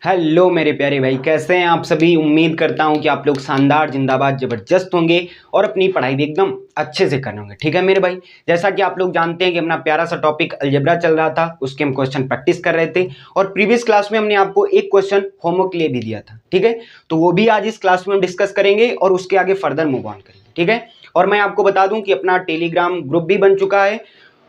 Hello मेरे प्यारे भाई, कैसे हैं आप सभी। उम्मीद करता हूं कि आप लोग शानदार, जिंदाबाद, जबरदस्त होंगे और अपनी पढ़ाई भी एकदम अच्छे से कर होंगे। ठीक है मेरे भाई, जैसा कि आप लोग जानते हैं कि अपना प्यारा सा टॉपिक अलजेब्रा चल रहा था, उसके हम क्वेश्चन प्रैक्टिस कर रहे थे और प्रीवियस क्लास में हमने आपको एक क्वेश्चन होमवर्क के लिए भी दिया था। ठीक है, तो वो भी आज इस क्लास में हम डिस्कस करेंगे और उसके आगे फर्दर मूव ऑन करेंगे। ठीक है, और मैं आपको बता दूं कि अपना टेलीग्राम ग्रुप भी बन चुका है,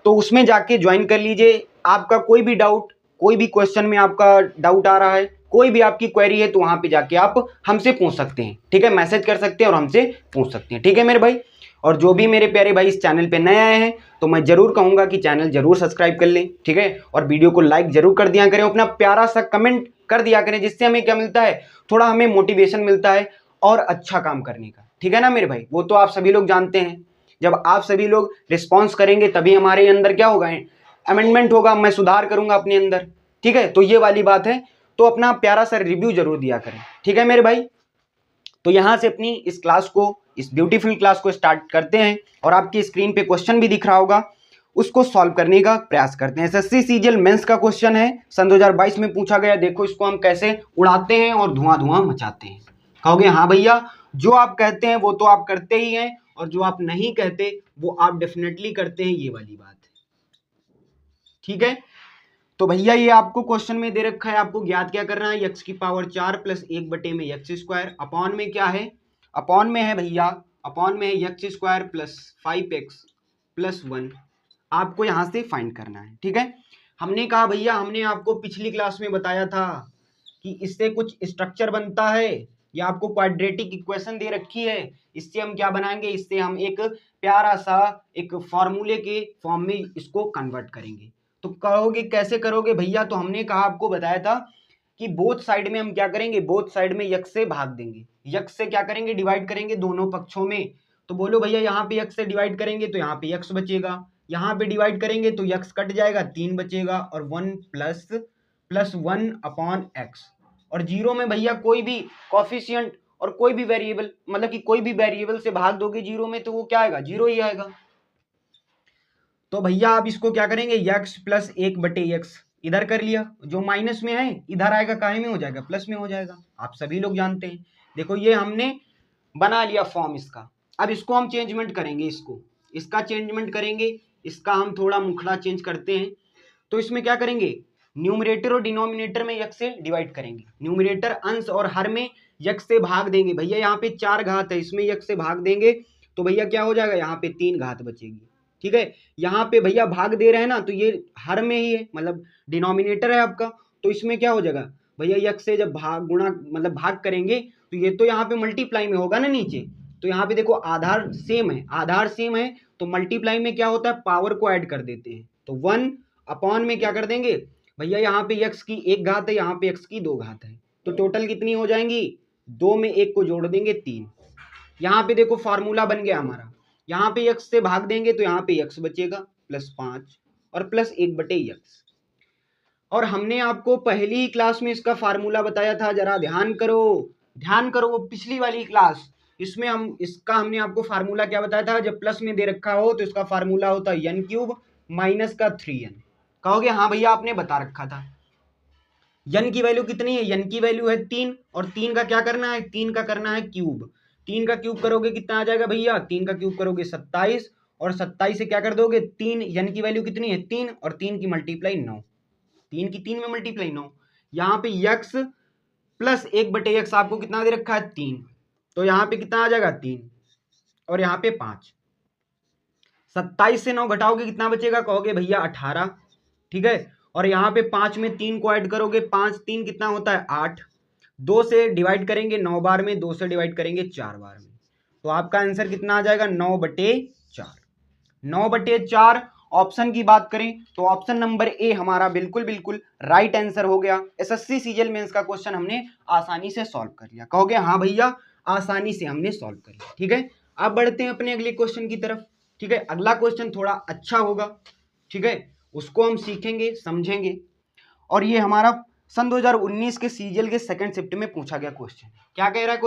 तो उसमें जाके ज्वाइन कर लीजिए। आपका कोई भी डाउट, कोई भी क्वेश्चन में आपका डाउट आ रहा है, कोई भी आपकी क्वेरी है, तो वहां पे जाके आप हमसे पूछ सकते हैं। ठीक है, मैसेज कर सकते हैं और हमसे पूछ सकते हैं। ठीक है मेरे भाई, और जो भी मेरे प्यारे भाई इस चैनल पे नए आए हैं, तो मैं जरूर कहूंगा कि चैनल जरूर सब्सक्राइब कर लें। ठीक है, और वीडियो को लाइक जरूर कर दिया करें, अपना प्यारा सा कमेंट कर दिया करें, जिससे हमें क्या मिलता है, थोड़ा हमें मोटिवेशन मिलता है और अच्छा काम करने का। ठीक है ना मेरे भाई, वो तो आप सभी लोग जानते हैं। जब आप सभी लोग रिस्पॉन्स करेंगे तभी हमारे अंदर क्या होगा, अमेंडमेंट होगा, मैं सुधार करूंगा अपने अंदर। ठीक है, तो ये वाली बात है, तो अपना प्यारा सा रिव्यू जरूर दिया करें। ठीक है मेरे भाई, तो यहां से अपनी इस क्लास को, इस ब्यूटीफुल क्लास को स्टार्ट करते हैं और आपकी स्क्रीन पे क्वेश्चन भी दिख रहा होगा, उसको सॉल्व करने का प्रयास करते हैं। एसएससी सीजीएल मेंस का क्वेश्चन है, सन 2022 में पूछा गया। देखो इसको हम कैसे उड़ाते हैं और धुआं धुआं मचाते हैं। कहोगे हाँ भैया, जो आप कहते हैं वो तो आप करते ही हैं, और जो आप नहीं कहते वो आप डेफिनेटली करते हैं, ये वाली बात है। ठीक है, तो भैया ये आपको क्वेश्चन में दे रखा है, आपको ज्ञात क्या करना है, x की पावर 4 प्लस 1 बटे में x स्क्वायर, अपॉन में क्या है, अपॉन में है भैया, अपॉन में है x square plus 5x plus 1। आपको यहां से फाइंड करना है। ठीक है, हमने कहा भैया, हमने आपको पिछली क्लास में बताया था कि इससे कुछ स्ट्रक्चर बनता है, या आपको क्वाड्रेटिक इक्वेशन दे रखी है, इससे हम क्या बनाएंगे, इससे हम एक प्यारा सा एक फॉर्मूले के फॉर्म में इसको कन्वर्ट करेंगे। तो कहोगे कैसे करोगे भैया, तो हमने कहा, आपको बताया था कि बोथ साइड में हम क्या करेंगे, बोथ साइड में यक्स से भाग देंगे, यक्स से क्या करेंगे, डिवाइड करेंगे दोनों पक्षों में। तो बोलो भैया, यहाँ पे यक्स से डिवाइड करेंगे तो यहाँ पे यक्स बचेगा, यहाँ पे डिवाइड करेंगे तो यक्स कट जाएगा, 3 बचेगा, और 1 प्लस 1 अपॉन एक्स। और जीरो में भैया कोई भी कॉफिशिएंट और कोई भी वेरिएबल, मतलब कि कोई भी वेरिएबल से भाग दोगे जीरो में तो वो क्या आएगा, जीरो ही आएगा। तो भैया आप इसको क्या करेंगे, यक्स प्लस 1 बटे एक्स इधर कर लिया, जो माइनस में है इधर आएगा, काहे में हो जाएगा, प्लस में हो जाएगा। आप सभी लोग जानते हैं। देखो ये हमने बना लिया फॉर्म इसका। अब इसको हम चेंजमेंट करेंगे, इसका चेंजमेंट करेंगे, इसका हम थोड़ा मुखड़ा चेंज करते हैं। तो इसमें क्या करेंगे, न्यूमरेटर और डिनोमिनेटर में यक्स से डिवाइड करेंगे, न्यूमरेटर अंश और हर में यक्स से भाग देंगे। भैया यहाँ पे 4 घात है, इसमें यक्स से भाग देंगे तो भैया क्या हो जाएगा, यहाँ पे 3 घात बचेगी। ठीक है, यहाँ पे भैया भाग दे रहे हैं ना, तो ये हर में ही है, मतलब डिनोमिनेटर है आपका, तो इसमें क्या हो जाएगा भैया, यक्स से जब भाग गुणा मतलब भाग करेंगे तो ये तो यहाँ पे मल्टीप्लाई में होगा ना नीचे। तो यहाँ पे देखो आधार सेम है, आधार सेम है, तो मल्टीप्लाई में क्या होता है, पावर को ऐड कर देते हैं। तो 1 अपॉन में क्या कर देंगे भैया, यहाँ पे x की 1 घात है, यहाँ पे x की 2 घात है, तो टोटल कितनी हो जाएंगी, 2 में 1 को जोड़ देंगे 3। यहाँ पे देखो फार्मूला बन गया हमारा, यहाँ पे x से भाग देंगे तो यहाँ पे x बचेगा प्लस 5 और प्लस 1 बटे x। और हमने आपको पहली ही क्लास में इसका फार्मूला बताया था, जरा ध्यान करो, ध्यान करो, वो पिछली वाली क्लास, इसमें हमने आपको फार्मूला क्या बताया था, जब प्लस में दे रखा हो तो इसका फार्मूला होता है n क्यूब माइनस का 3n। कहोगे हाँ भैया आपने बता रखा था। n की वैल्यू कितनी है, n की वैल्यू है 3, और 3 का क्या करना है, 3 का करना है क्यूब। 3 का क्यूब करोगे कितना आ जाएगा भैया, 3 का क्यूब करोगे 27, और 27 से क्या कर दोगे 3, n की वैल्यू कितनी है 3, और 3 की मल्टीप्लाई 9, 3 की 3 में मल्टीप्लाई 9। यहाँ पे x प्लस 1 बटे x आपको कितना दे रखा है 3, तो यहाँ पे कितना आ जाएगा 3, और यहाँ पे 5। 27 से 9 घटाओगे कितना बचेगा, कहोगे भैया 18। ठीक है, और यहाँ पे 5 में 3 को ऐड करोगे, 5 3 कितना होता है 8। 2 से डिवाइड करेंगे 9 बार में, 2 से डिवाइड करेंगे 4 बार में, तो आपका आंसर कितना आ जाएगा 9/4। 9/4 ऑप्शन की बात करें तो ऑप्शन नंबर ए हमारा बिल्कुल बिल्कुल राइट आंसर हो गया। एसएससी सीजीएल मेंस का क्वेश्चन हमने आसानी से सॉल्व कर लिया। कहोगे हाँ भैया आसानी से हमने सॉल्व कर लिया। ठीक है, अब बढ़ते हैं अपने अगले क्वेश्चन की तरफ। ठीक है, अगला क्वेश्चन थोड़ा अच्छा होगा। ठीक है, उसको हम सीखेंगे, समझेंगे, और ये हमारा सन 2019 के सीजीएल के सेकंड शिफ्ट में पूछा गया क्वेश्चन। क्या कह रहा है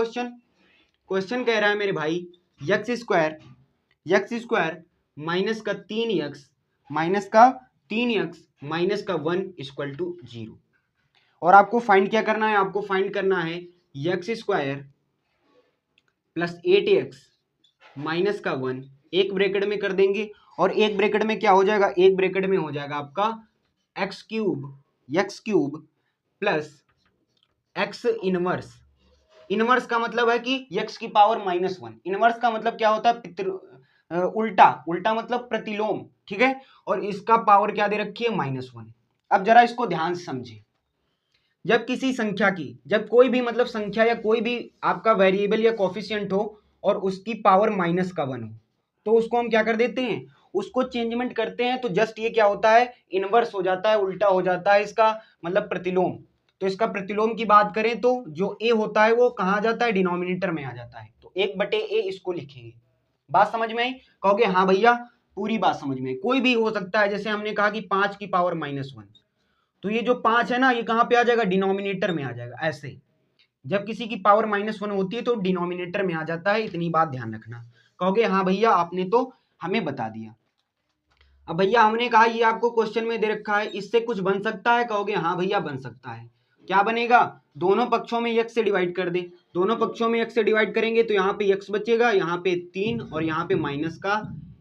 क्वेश्चन कह रहा है मेरे भाई, एक्स स्क्वायर माइनस का 3x माइनस का 1 इक्वल टू 0। और आपको फाइंड क्या करना है, आपको फाइंड करना है x square plus 8x minus का 1 एक ब्रैकेट में कर देंगे, और एक ब्रैकेट में क्या हो जाएगा, एक ब्रैकेट में हो जाएगा आपका x cube plus x inverse. Inverse का मतलब है कि x की पावर -1। इनवर्स का मतलब क्या होता है, उल्टा, उल्टा मतलब प्रतिलोम, ठीक है। और इसका पावर क्या दे रखी है, -1। अब जरा इसको ध्यान से समझिए, जब किसी संख्या की, जब कोई भी मतलब संख्या या कोई भी आपका वेरिएबल या कोफिशिएंट हो और उसकी पावर -1 हो, तो उसको हम क्या कर देते हैं, उसको चेंजमेंट करते हैं, तो जस्ट ये क्या होता है, इनवर्स हो जाता है, उल्टा हो जाता है इसका मतलब प्रतिलोम। तो इसका प्रतिलोम की बात करें तो जो a होता है वो कहाँ आ जाता है, डिनोमिनेटर में आ जाता है। तो 1/a इसको लिखेंगे। बात समझ में आई, कहोगे हाँ भैया पूरी बात समझ में। कोई भी हो सकता है, जैसे हमने कहा कि 5 की पावर -1, तो ये जो 5 है ना, ये कहाँ पे आ जाएगा, डिनोमिनेटर में आ जाएगा। ऐसे जब किसी की पावर -1 होती है तो डिनोमिनेटर में आ जाता है, इतनी बात ध्यान रखना। कहोगे हाँ भैया आपने तो हमें बता दिया। अब भैया हमने कहा ये आपको क्वेश्चन में दे रखा है, इससे कुछ बन सकता है, कहोगे हाँ भैया बन सकता है। क्या बनेगा, दोनों पक्षों में x से डिवाइड कर दे, दोनों पक्षों में x से डिवाइड करेंगे तो यहाँ पे x बचेगा, यहाँ पे 3 और यहाँ पे माइनस का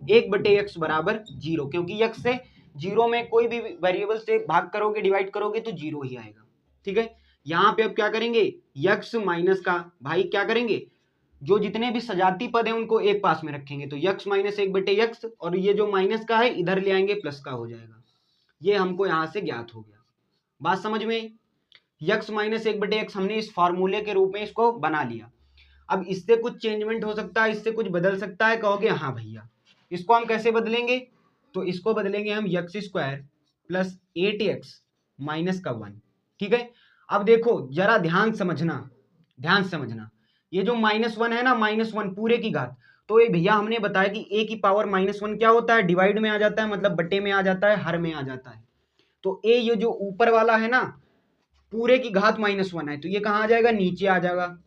1/x बराबर 0, क्योंकि x से 0 में कोई भी वेरिएबल से भाग करोगे, डिवाइड करोगे तो 0 ही आएगा, ठीक है। यहाँ पे अब क्या करेंगे, x माइनस का, भाई क्या करेंगे, जो जितने भी सजाती पद हैं उनको एक पास में रखेंगे, तो x माइनस 1/x, और ये जो माइनस का है इधर ले आएंगे, प्लस का हो जाएगा। ये हमको यहां से ज्ञात हो गया। बात समझ में, x माइनस 1/x हमने इस फॉर्मूले के रूप में इसको बना लिया। अब इससे कुछ चेंजमेंट हो सकता है, इससे कुछ बदल सकता है, कहोगे हाँ भैया। इसको हम कैसे बदलेंगे, तो इसको बदलेंगे हम x square plus 8x minus का 1, ठीक है। अब देखो जरा ध्यान समझना, ध्यान समझना, ये जो -1 है ना, -1 पूरे की घात, तो ये भैया हमने बताया कि a की पावर -1 क्या होता है, डिवाइड में आ जाता है, मतलब बट्टे में आ जाता है, हर में आ जाता है। तो a ये जो ऊपर वाला है ना, पूरे की घात -1 है, तो ये कहाँ आ जाएगा, नीचे आ जाएगा,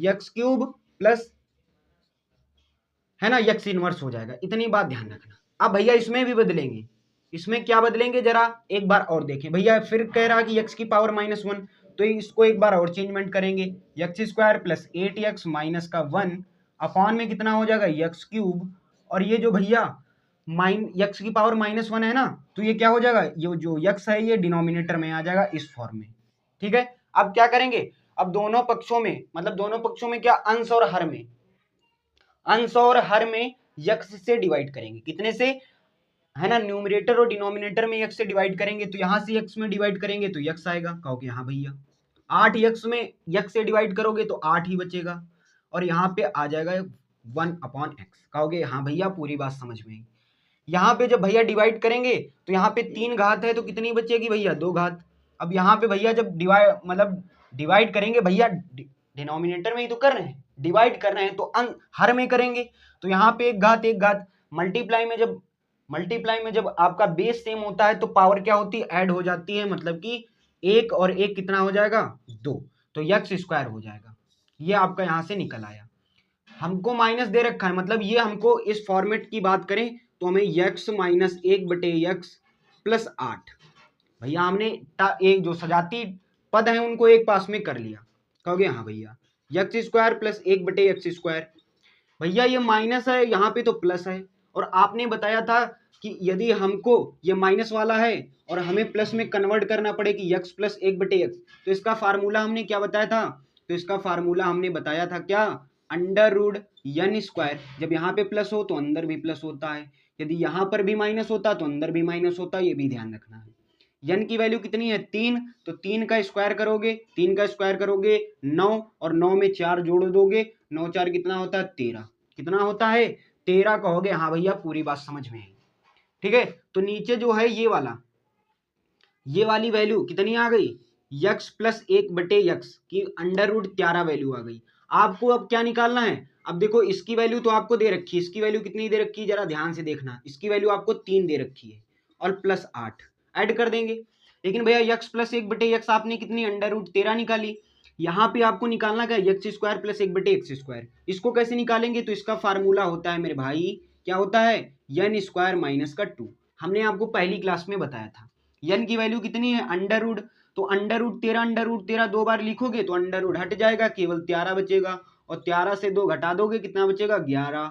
x क्यूब प्लस, है ना, x इनवर्स हो जाएगा। इतनी बात ध्यान रखना। अब भैया इसमें भी बदलेंगे, इसमें क्या बदलेंगे जरा एक बार और देखें। भैया फिर कह रहा कि x की पावर -1, तो इसको एक बार और चेंजमेंट करेंगे, x square plus 8x minus का 1 अपॉन में कितना हो जाएगा, x क्यूब, और ये जो भैया x की पावर -1 है ना, तो ये क्या हो जाएगा, ये जो x है ये डिनोमिनेटर में आ जाएगा इस फॉर्म में, ठीक है। अब क्या करेंगे, अब दोनों पक्षों में, मतलब दोनों पक्षों में क्या, अंश और हर में, अंश और हर में x से डिवाइड करेंगे, कितने से, है ना, न्यूमरेटर और डिनोमिनेटर में x से डिवाइड करेंगे, तो यहां से x में डिवाइड करेंगे तो x आएगा, कहोगे हाँ भैया। 8x में x से डिवाइड करोगे तो 8 ही बचेगा, और यहाँ पे आ जाएगा 1/x, कहोगे हाँ भैया पूरी बात समझ में आई। यहाँ पे जब भैया डिवाइड करेंगे तो यहाँ पे 3 घात है, तो कितनी बचेगी भैया, 2 घात। अब यहाँ पे भैया जब डिवाइड मतलब डिवाइड करेंगे, भैया डिनोमिनेटर में ही तो कर रहे हैं, डिवाइड कर रहे हैं, तो हर में करेंगे, तो यहाँ पे 1 घात 1 घात, मल्टीप्लाई में जब आपका बेस सेम होता है तो पावर क्या होती है, ऐड हो जाती है, मतलब कि 1 और 1 कितना हो जाएगा, 2, तो x स्क्वायर हो जाएगा। ये आपका यहाँ से निकल आया। हमको माइनस दे रखा है, मतलब ये हमको इस फॉर्मेट की बात करें तो हमें x माइनस 1/x प्लस 8, भैया हमने एक जो सजाती पद है उनको एक पास में कर लिया, कहोगे हाँ भैया। x square plus 1/x square, भैया ये माइनस है, यहाँ पे तो प्लस है, और आपने बताया था कि यदि हमको ये माइनस वाला है और हमें प्लस में कन्वर्ट करना पड़े कि x प्लस 1/x, तो इसका फार्मूला हमने क्या बताया था, तो इसका फार्मूला हमने बताया था क्या, √n²। जब यहाँ पे प्लस हो तो अंदर भी प्लस होता है, यदि यहाँ पर भी माइनस होता तो अंदर भी माइनस होता, ये भी ध्यान रखना है। n की वैल्यू कितनी है, 3, तो 3 का स्क्वायर करोगे, 3 का स्क्वायर करोगे 9, और 9 में 4 जोड़ दोगे, 9 4 कितना होता है, 13, कितना होता है 13, कहोगे हाँ भैया पूरी बात समझ में आई, ठीक है। तो नीचे जो है ये वाली वैल्यू कितनी आ गई, x प्लस 1/x की √11 वैल्यू आ गई। आपको अब क्या निकालना है, अब देखो इसकी वैल्यू तो आपको दे रखी है, इसकी वैल्यू कितनी दे रखी है, जरा ध्यान से देखना, इसकी वैल्यू आपको 3 दे रखी है, और प्लस 8 ऐड कर देंगे। लेकिन भैया x प्लस 1/x आपने कितनी √13 निकाली, यहाँ पे आपको निकालना क्या, x square plus 1/x square. इसको कैसे निकालेंगे, तो इसका फार्मूला होता है मेरे भाई, क्या होता है, n² माइनस का 2, हमने आपको पहली क्लास में बताया था। n की वैल्यू कितनी है, तो अंडर रूट 13 दो बार लिखोगे तो अंडर रूट हट जाएगा, केवल 13 बचेगा, और 13 से 2 घटा दोगे कितना बचेगा 11,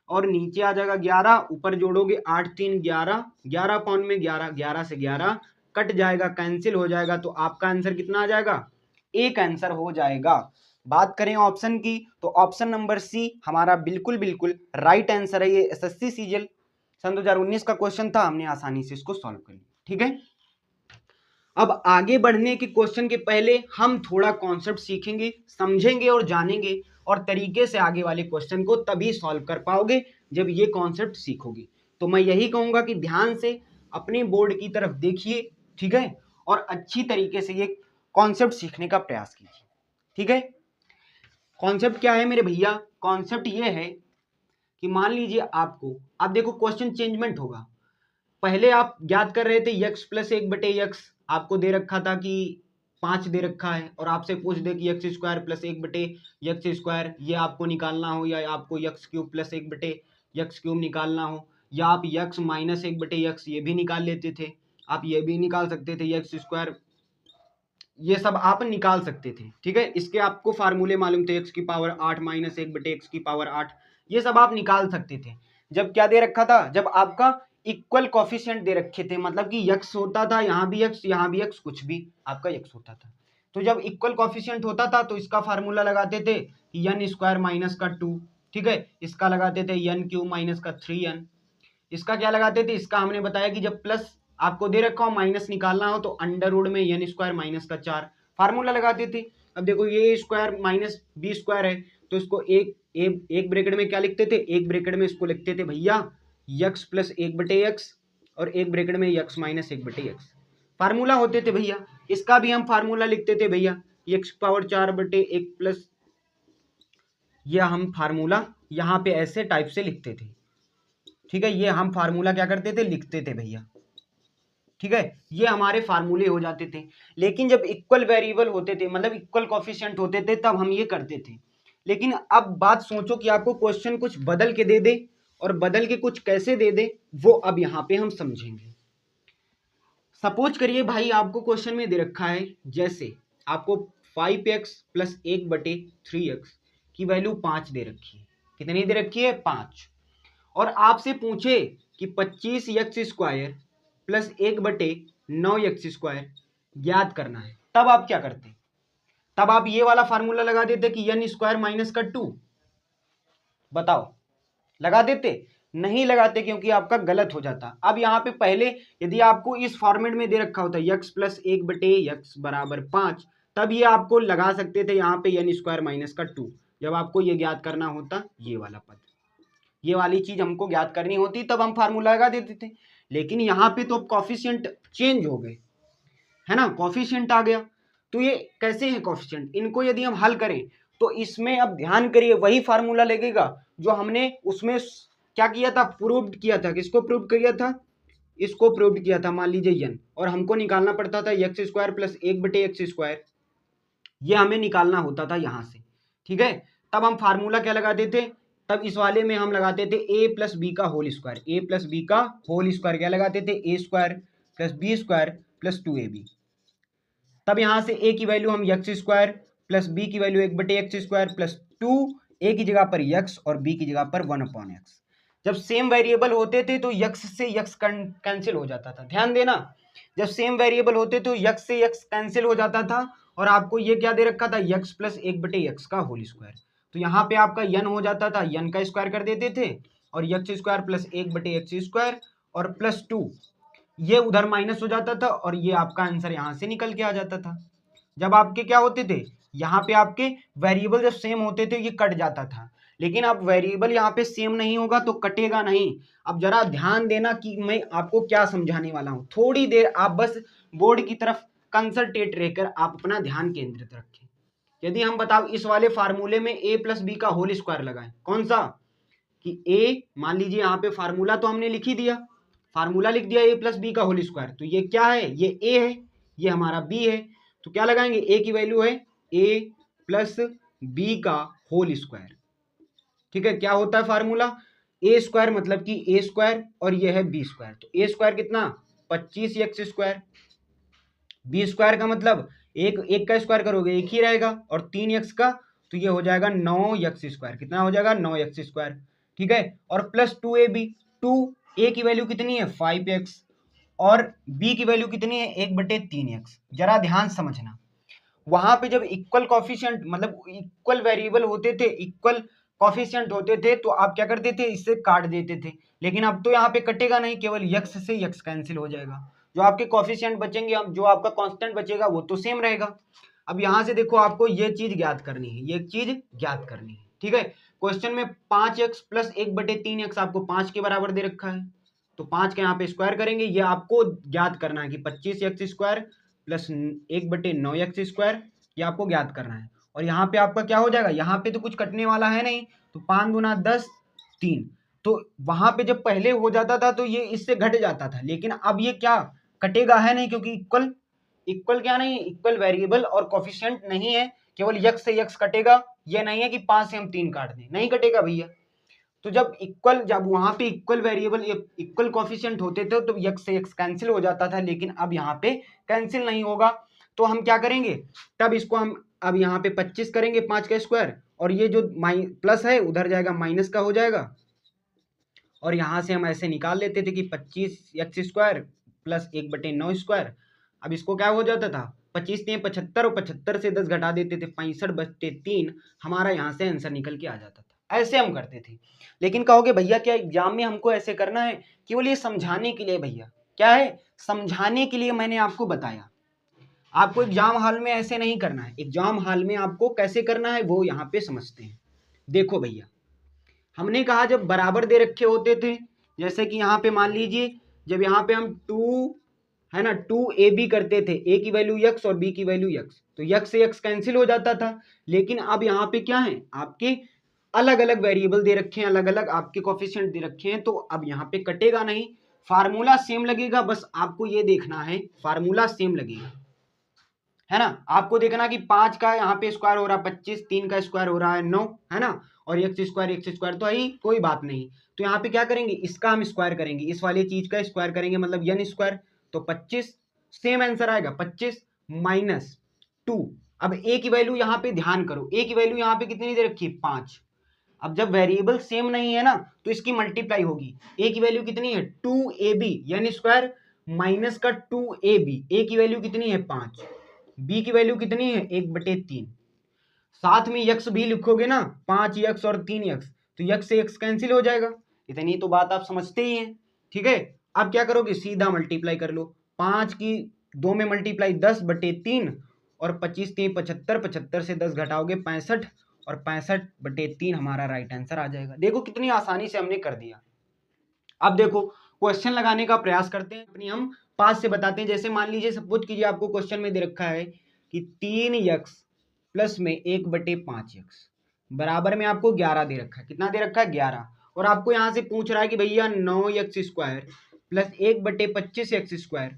और नीचे आ जाएगा 11, ऊपर जोड़ोगे 8 3 11, 11 पौन में 11, 11 से 11 कट जाएगा, कैंसिल हो जाएगा, तो आपका आंसर कितना आ जाएगा, एक आंसर हो जाएगा। बात करें ऑप्शन की तो ऑप्शन नंबर सी हमारा बिल्कुल बिल्कुल राइट आंसर है। ये एसएससी सीजीएल सन 2019 का क्वेश्चन था, हमने आसानी से इसको सॉल्व कर लिया। ठीक है, अब आगे बढ़ने के क्वेश्चन के पहले हम थोड़ा कॉन्सेप्ट सीखेंगे, समझेंगे और जानेंगे, और तरीके से आगे वाले क्वेश्चन को तभी सॉल्व कर पाओगे जब ये कॉन्सेप्ट सीखोगे। तो मैं यही कहूंगा कि ध्यान से अपने बोर्ड की तरफ देखिए, ठीक है, और अच्छी तरीके से ये कॉन्सेप्ट सीखने का प्रयास कीजिए। ठीक है, कॉन्सेप्ट क्या है मेरे भैया, कॉन्सेप्ट ये है कि मान लीजिए आपको, आप देखो क्वेश्चन चेंजमेंट होगा। पहले आप ज्ञात कर रहे थे यक्स प्लस 1/x, आपको दे रखा था कि 5 दे रखा है, और आपसे पूछ दे कि x square plus 1/x square ये आपको निकालना हो, या आपको x cube plus 1/x cube निकालना हो, या आप यक्स माइनस 1/x ये भी निकाल लेते थे, आप ये भी निकाल सकते थे यक्स स्क्वायर, ये सब आप निकाल सकते थे। ठीक है, इसके आपको फार्मूले मालूम थे, x की पावर 8 माइनस 1/x की पावर 8, ये सब आप निकाल सकते थे। जब क्या दे रखा था, जब आपका इक्वल कॉफिशिएंट दे रखे थे, मतलब कि यक्स होता था, यहाँ भी यक्स यहाँ भी यक्स, कुछ भी आपका यक्स होता था। तो जब इक्वल कॉफिशिएंट होता था तो इसका फार्मूला लगाते थे यन स्क्वायर माइनस का 2, ठीक है, इसका लगाते थे यन क्यूब माइनस का 3n, इसका क्या लगाते थे, इसका हमने बताया कि जब प्लस आपको दे रखा हो माइनस निकालना हो तो अंडर रूट में एन स्क्वायर माइनस का 4 फार्मूला लगाते थे। अब देखो ये स्क्वायर माइनस बी स्क्वायर है, तो इसको एक ब्रैकेट में क्या लिखते थे, एक ब्रैकेट में इसको लिखते थे भैया यक्स प्लस 1/x, और एक ब्रैकेट में यक्स माइनस 1/x फार्मूला होते थे भैया। इसका भी हम फार्मूला लिखते थे भैया एक्स पावर 4/1 प्लस, यह हम फार्मूला यहाँ पे ऐसे टाइप से लिखते थे। ठीक है, ये हम फार्मूला क्या करते थे, लिखते थे भैया। ठीक है, ये हमारे फार्मूले हो जाते थे। लेकिन जब इक्वल वेरिएबल होते थे, मतलब इक्वल कोफिशिएंट होते थे, तब हम ये करते थे। लेकिन अब बात सोचो कि आपको क्वेश्चन कुछ बदल के दे दे, और बदल के कुछ कैसे दे दे, वो अब यहाँ पे हम समझेंगे। सपोज करिए भाई आपको क्वेश्चन में दे रखा है, जैसे आपको 5x प्लस 1/3x की वैल्यू 5 दे रखी है। कितनी दे रखी है, 5। और आपसे पूछे कि 25x square plus 1/9x square ज्ञात करना है, तब आप क्या करते, तब आप ये वाला फार्मूला लगा देते कि n स्क्वायर माइनस का 2, बताओ लगा देते, नहीं लगाते, क्योंकि आपका गलत हो जाता। अब यहाँ पे पहले यदि आपको इस फॉर्मेट में दे रखा होता x प्लस 1/x बराबर 5, तब ये आपको लगा सकते थे यहाँ पे n स्क्वायर माइनस का 2, जब आपको ये ज्ञात करना होता, ये वाला पद, ये वाली चीज हमको ज्ञात करनी होती, तब हम फार्मूला लगा देते थे। लेकिन यहाँ पे तो कॉफिशिएंट चेंज हो गए, है ना, कॉफिशिएंट आ गया। तो ये कैसे है कॉफिशिएंट, इनको यदि हम हल करें तो इसमें अब ध्यान करिए वही फार्मूला लगेगा जो हमने उसमें क्या किया था, प्रूव्ड किया था। किसको प्रूव किया था, इसको प्रूव किया था, मान लीजिए n, और हमको निकालना पड़ता था x square plus 1/x square, ये हमें निकालना होता था यहाँ से। ठीक है, तब हम फार्मूला क्या लगाते थे, तब इस वाले में हम लगाते थे a प्लस बी का whole square, a plus B का होल स्क्वायर क्या लगाते थे, a square plus B square plus 2ab। तब यहाँ से a की वैल्यू हम एक्स स्क्वायर प्लस बी की value 1/x square plus 2, a की जगह पर x और b की जगह पर 1/x। जब सेम वेरिएबल होते थे तो x से x कैंसिल हो जाता था, ध्यान देना, जब सेम वेरिएबल होते तो x से x कैंसिल हो जाता था, और आपको ये क्या दे रखा था, x प्लस 1/x का होल स्क्वायर। तो यहाँ पे आपका n हो जाता था, n का स्क्वायर कर देते थे, और x square plus 1/x square और प्लस 2, ये उधर माइनस हो जाता था, और ये आपका आंसर यहाँ से निकल के आ जाता था। जब आपके क्या होते थे, यहाँ पे आपके वेरिएबल जब सेम होते थे ये कट जाता था। लेकिन अब वेरिएबल यहाँ पे सेम नहीं होगा तो कटेगा नहीं। अब जरा ध्यान देना कि मैं आपको क्या समझाने वाला हूँ, थोड़ी देर आप बस बोर्ड की तरफ कंसंट्रेट रहकर आप अपना ध्यान केंद्रित रखें। यदि हम बताओ इस वाले फार्मूले में a प्लस बी का होल स्क्वायर लगाएं, कौन सा, कि a, मान लीजिए यहाँ पे फार्मूला तो हमने लिख ही दिया, फार्मूला लिख दिया a प्लस बी का होल स्क्वायर, तो ये क्या है, ये a है, ये हमारा b है, तो क्या लगाएंगे, a की वैल्यू है a प्लस बी का होल स्क्वायर। ठीक है, क्या होता है फार्मूला, a स्क्वायर मतलब कि a स्क्वायर, और ये है b स्क्वायर, तो a स्क्वायर कितना 25x स्क्वायर बी स्क्वायर का मतलब एक एक का स्क्वायर करोगे एक ही रहेगा, और 3x का तो ये हो जाएगा 9x²। कितना हो जाएगा? 9x²। ठीक है, और प्लस 2ab, 2a की वैल्यू कितनी है? 5x, और b की वैल्यू कितनी है? 1/3x। जरा ध्यान समझना, वहां पे जब इक्वल कॉफिशिएंट मतलब इक्वल वेरिएबल होते थे, इक्वल कॉफिशिएंट होते थे, तो आप क्या करते थे? इससे काट देते थे। लेकिन अब तो यहाँ पे कटेगा नहीं, केवल यक्स से यक्स कैंसिल हो जाएगा। जो आपके कॉफिशिएंट बचेंगे, अब जो आपका कांस्टेंट बचेगा वो तो सेम रहेगा। अब यहाँ से देखो, आपको ये चीज ज्ञात करनी है, ये चीज ज्ञात करनी है। ठीक है, क्वेश्चन में 5x प्लस 1/3x आपको 5 के बराबर दे रखा है, तो 5 के यहाँ पे स्क्वायर करेंगे। ये आपको ज्ञात करना है कि 25x² प्लस 1/9x², ये आपको ज्ञात करना है। और यहाँ पे आपका क्या हो जाएगा? यहाँ पे तो कुछ कटने वाला है नहीं, तो 5 दूना 10, 3। तो वहां पे जब पहले हो जाता था तो ये इससे घट जाता था, लेकिन अब ये क्या कटेगा है नहीं, क्योंकि इक्वल इक्वल क्या नहीं है? इक्वल वेरिएबल और कोफिशिएंट नहीं है, केवल यक्स से यक्स कटेगा। ये नहीं है कि 5 से हम 3 काट दें, नहीं कटेगा भैया। तो जब वहां पे इक्वल वेरिएबल इक्वल कोफिशिएंट होते थे तो यक्स से यक्स कैंसिल हो जाता था, लेकिन अब यहाँ पे कैंसिल नहीं होगा। तो हम क्या करेंगे? तब इसको हम अब यहाँ पे 25 करेंगे 5 का स्क्वायर, और ये जो प्लस है उधर जाएगा माइनस का हो जाएगा, और यहाँ से हम ऐसे निकाल लेते थे कि 25x² प्लस 1/9²। अब इसको क्या हो जाता था? 25 3 75, और 75 से 10 घटा देते थे, 65/3 हमारा यहाँ से आंसर निकल के आ जाता था। ऐसे हम करते थे। लेकिन कहोगे भैया क्या एग्जाम में हमको ऐसे करना है? केवल ये समझाने के लिए भैया, क्या है? समझाने के लिए मैंने आपको बताया। आपको एग्जाम हॉल में ऐसे नहीं करना है। एग्जाम हॉल में आपको कैसे करना है वो यहाँ पे समझते हैं। देखो भैया, हमने कहा जब बराबर दे रखे होते थे, जैसे कि यहाँ पे मान लीजिए, जब यहाँ पे हम 2 है ना 2ab करते थे, a की वैल्यू x और b की वैल्यू x, तो x से x कैंसिल हो जाता था। लेकिन अब यहाँ पे क्या है? आपके अलग अलग वेरिएबल दे रखे हैं, अलग अलग आपके कोफिशिएंट दे रखे हैं, तो अब यहाँ पे कटेगा नहीं, फार्मूला सेम लगेगा। बस आपको ये देखना है, फार्मूला सेम लगेगा, है ना। आपको देखना कि 5 का यहाँ पे स्क्वायर हो रहा है 25, 3 का स्क्वायर हो रहा है 9, है ना, और x² तो ही कोई बात नहीं। तो यहाँ पे क्या करेंगे? इसका हम स्क्वायर करेंगे, इस वाली चीज का स्क्वायर करेंगे, मतलब n²। तो 25 सेम आंसर आएगा, 25 माइनस 2। अब a की वैल्यू यहाँ पे ध्यान करो, a की वैल्यू यहाँ पे कितनी दे रखी है? 5। अब जब वेरिएबल सेम नहीं है ना, तो इसकी मल्टीप्लाई होगी। a की वैल्यू कितनी है? 2ab n² माइनस का 2ab, a की वैल्यू कितनी है? 5, b की वैल्यू कितनी है? 1/3। साथ में यक्स भी लिखोगे ना, 5x और 3x, तो यक्स से x कैंसिल हो जाएगा। इतनी तो बात आप समझते ही हैं। ठीक है, अब क्या करोगे? सीधा मल्टीप्लाई कर लो। 5 की 2 में मल्टीप्लाई 10/3, और 25 3 75, 75 से 10 घटाओगे 65, और 65/3 हमारा राइट आंसर आ जाएगा। देखो कितनी आसानी से हमने कर दिया। अब देखो क्वेश्चन लगाने का प्रयास करते हैं, अपनी हम पास से बताते हैं। जैसे मान लीजिए, सपोज कीजिए आपको क्वेश्चन में दे रखा है कि 3x प्लस में 1/5x बराबर में आपको 11 दे रखा है। कितना दे रखा है? 11। और आपको यहाँ से पूछ रहा है कि भैया 9x² प्लस 1/25x²,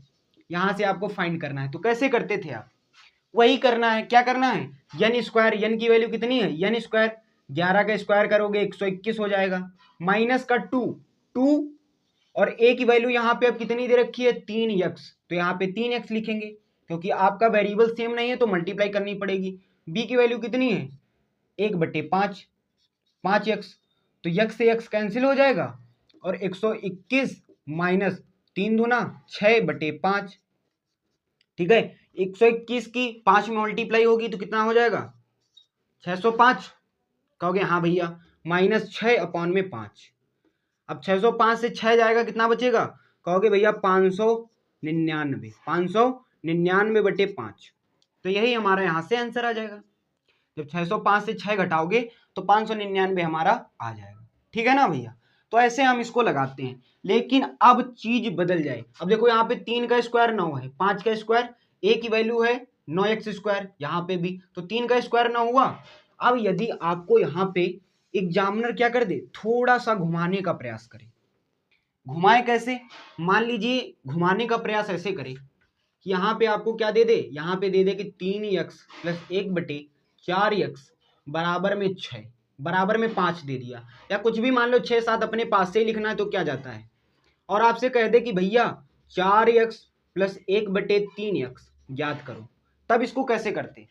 यहाँ से आपको फाइंड करना है। तो कैसे करते थे आप? वही करना है। क्या करना है? n², n की वैल्यू कितनी है? n², 11 का स्क्वायर करोगे 121 हो जाएगा, माइनस का 2, 2, और a की वैल्यू यहाँ पे अब कितनी दे रखी है? 3x, तो यहाँ पे 3x लिखेंगे, क्योंकि आपका वेरिएबल सेम नहीं है तो मल्टीप्लाई करनी पड़ेगी। b की वैल्यू कितनी है? 1/5, 5x, तो x से x कैंसिल हो जाएगा, और 121 माइनस 3 दूना 6/5। ठीक है, 121 की 5 में मल्टीप्लाई होगी तो कितना हो जाएगा? 605। कहोगे हाँ भैया, माइनस 6/5। अब 605 से 6 जाएगा, कितना बचेगा? कहोगे भैया 599, 599/5। तो यही हमारा यहाँ से आंसर आ जाएगा। जब 605 से 6 घटाओगे तो 599 हमारा आ जाएगा। ठीक है ना भैया? तो ऐसे हम इसको लगाते हैं। लेकिन अब चीज बदल जाए। अब देखो यहाँ पे 3 का स्क्वायर 9 है, 5 का स्क्वायर, a की वैल्यू है 9x², यहाँ पे भी तो 3 का स्क्वायर 9 हुआ। अब यदि आपको यहाँ पे एग्जामिनर क्या कर दे? थोड़ा सा घुमाने का प्रयास करे। घुमाए कैसे? मान लीजिए घुमाने का प्रयास ऐसे करे कि यहाँ पे आपको क्या दे दे? यहाँ पे दे दे कि 3x प्लस 1/4x बराबर में 6, बराबर में 5 दे दिया, या कुछ भी मान लो 6 7 अपने पास से ही लिखना है तो क्या जाता है। और आपसे कह दे कि भैया 4x प्लस 1/3x ज्ञात करो। तब इसको कैसे करते,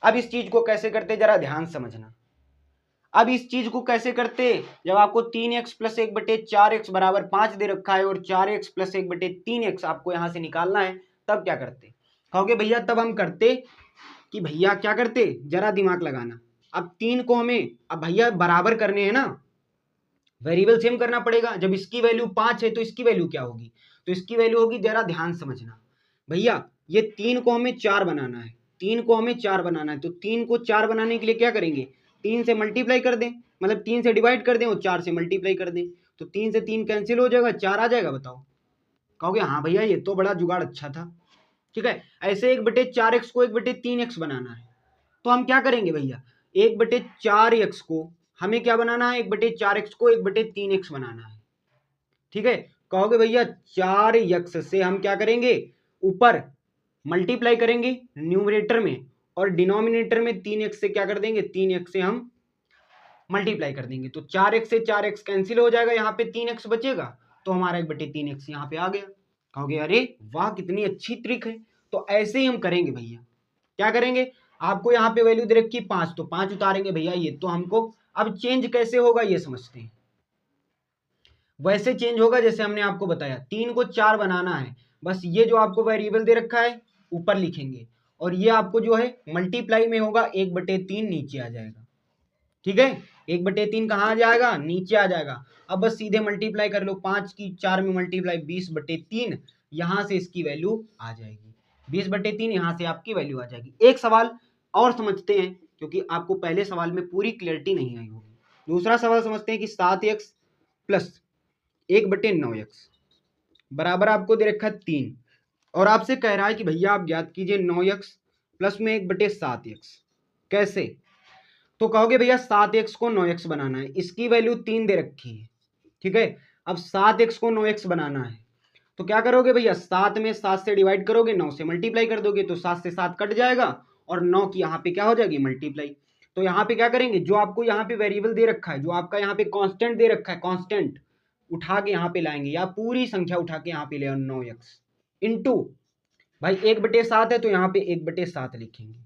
अब इस चीज को कैसे करते जरा ध्यान समझना। अब इस चीज को कैसे करते, जब आपको 3x प्लस 1/4x बराबर 5 दे रखा है और 4x प्लस 1/3x आपको यहां से निकालना है, तब क्या करते, कहोगे भैया तब हम करते कि भैया क्या करते, जरा दिमाग लगाना। अब 3 को हमें अब भैया बराबर करने हैं ना, वेरिएबल सेम करना पड़ेगा। जब इसकी वैल्यू 5 है तो इसकी वैल्यू क्या होगी, तो इसकी वैल्यू होगी, जरा ध्यान समझना भैया, ये 3 को हमें 4 बनाना है, 3 को हमें 4 बनाना है, तो 3 को 4 बनाने के लिए क्या करेंगे, 3 से मल्टीप्लाई कर दें, मतलब 3 से डिवाइड कर दें और 4 से मल्टीप्लाई कर दें, तो 3 से 3 कैंसिल हो जाएगा, 4 आ जाएगा। बताओ, कहोगे हाँ भैया ये तो बड़ा जुगाड़ अच्छा था। ठीक है, ऐसे 1/4x को 1/3x बनाना है, तो हम क्या करेंगे भैया, 1/4x को हमें क्या बनाना है, 1/4x को 1/3x बनाना है। ठीक है, कहोगे भैया 4x से हम क्या करेंगे, ऊपर मल्टीप्लाई करेंगे न्यूमरेटर में, और डिनोमिनेटर में 3x से क्या कर देंगे, 3x से हम मल्टीप्लाई कर देंगे, तो 4x से 4x कैंसिल हो जाएगा, यहाँ पे 3x बचेगा, तो हमारा 1/3x यहाँ पे आ गया। कहोगे अरे वाह कितनी अच्छी ट्रिक है। तो ऐसे ही हम करेंगे भैया, क्या करेंगे, आपको यहाँ पे वैल्यू दे रखी 5, तो 5 उतारेंगे भैया, ये तो हमको अब चेंज कैसे होगा ये समझते हैं। वैसे चेंज होगा जैसे हमने आपको बताया, 3 को 4 बनाना है, बस ये जो आपको वेरिएबल दे रखा है ऊपर लिखेंगे, और ये आपको जो है मल्टीप्लाई में होगा 1/3 नीचे आ जाएगा। ठीक है, 1/3 कहाँ आ जाएगा, नीचे आ जाएगा। अब बस सीधे मल्टीप्लाई कर लो, 5 की 4 में मल्टीप्लाई 20/3, यहां से इसकी वैल्यू आ जाएगी 20/3, यहां से आपकी वैल्यू आ जाएगी। एक सवाल और समझते हैं, क्योंकि आपको पहले सवाल में पूरी क्लियरिटी नहीं आई होगी। दूसरा सवाल समझते हैं कि 7x प्लस 1/9x बराबर आपको दे रखा है 3, और आपसे कह रहा है कि भैया आप ज्ञात कीजिए 9x प्लस में 1/7x। कैसे, तो कहोगे भैया 7x को 9x बनाना है, इसकी वैल्यू 3 दे रखी है। ठीक है, अब 7x को 9x बनाना है, तो क्या करोगे भैया, 7 में 7 से डिवाइड करोगे, 9 से मल्टीप्लाई कर दोगे, तो 7 से 7 कट जाएगा, और 9 की यहाँ पे क्या हो जाएगी, मल्टीप्लाई। तो यहाँ पे क्या करेंगे, जो आपको यहाँ पे वेरिएबल दे रखा है, जो आपका यहाँ पे कांस्टेंट दे रखा है, कांस्टेंट उठा के यहाँ पे लाएंगे, या पूरी संख्या उठा के यहाँ पे ले 9x इंटू, भाई 1/7 है तो यहाँ पे 1/7 लिखेंगे,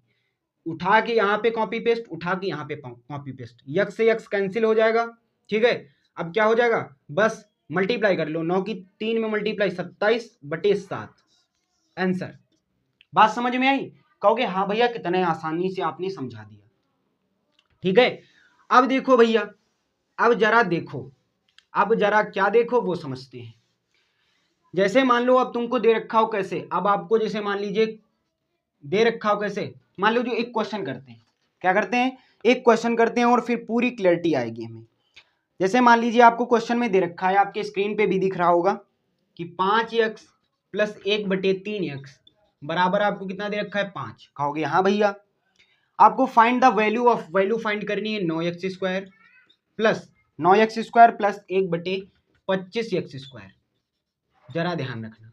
उठा के यहाँ पे कॉपी पेस्ट, उठा के यहाँ पे कॉपी पेस्ट, यक्स से यक्स कैंसिल हो जाएगा। ठीक है, अब क्या हो जाएगा, बस मल्टीप्लाई कर लो, 9 की 3 में मल्टीप्लाई 27/7 आंसर। बात समझ में आई, कहोगे हाँ भैया कितने आसानी से आपने समझा दिया। ठीक है, अब देखो भैया, अब जरा देखो, अब जरा क्या देखो वो समझते हैं। जैसे मान लो अब तुमको दे रखा हो कैसे, अब आपको जैसे मान लीजिए दे रखा हो कैसे, मान लो जो एक क्वेश्चन करते हैं, क्या करते हैं, एक क्वेश्चन करते हैं और फिर पूरी क्लैरिटी आएगी हमें। जैसे मान लीजिए आपको क्वेश्चन में दे रखा है, आपके स्क्रीन पे भी दिख रहा होगा कि 5x प्लस 1/3x बराबर आपको कितना दे रखा है, 5। कहोगे हाँ भैया, आपको find the value of, value find करनी है 9x² plus 9x² plus 1/25x²। जरा ध्यान रखना,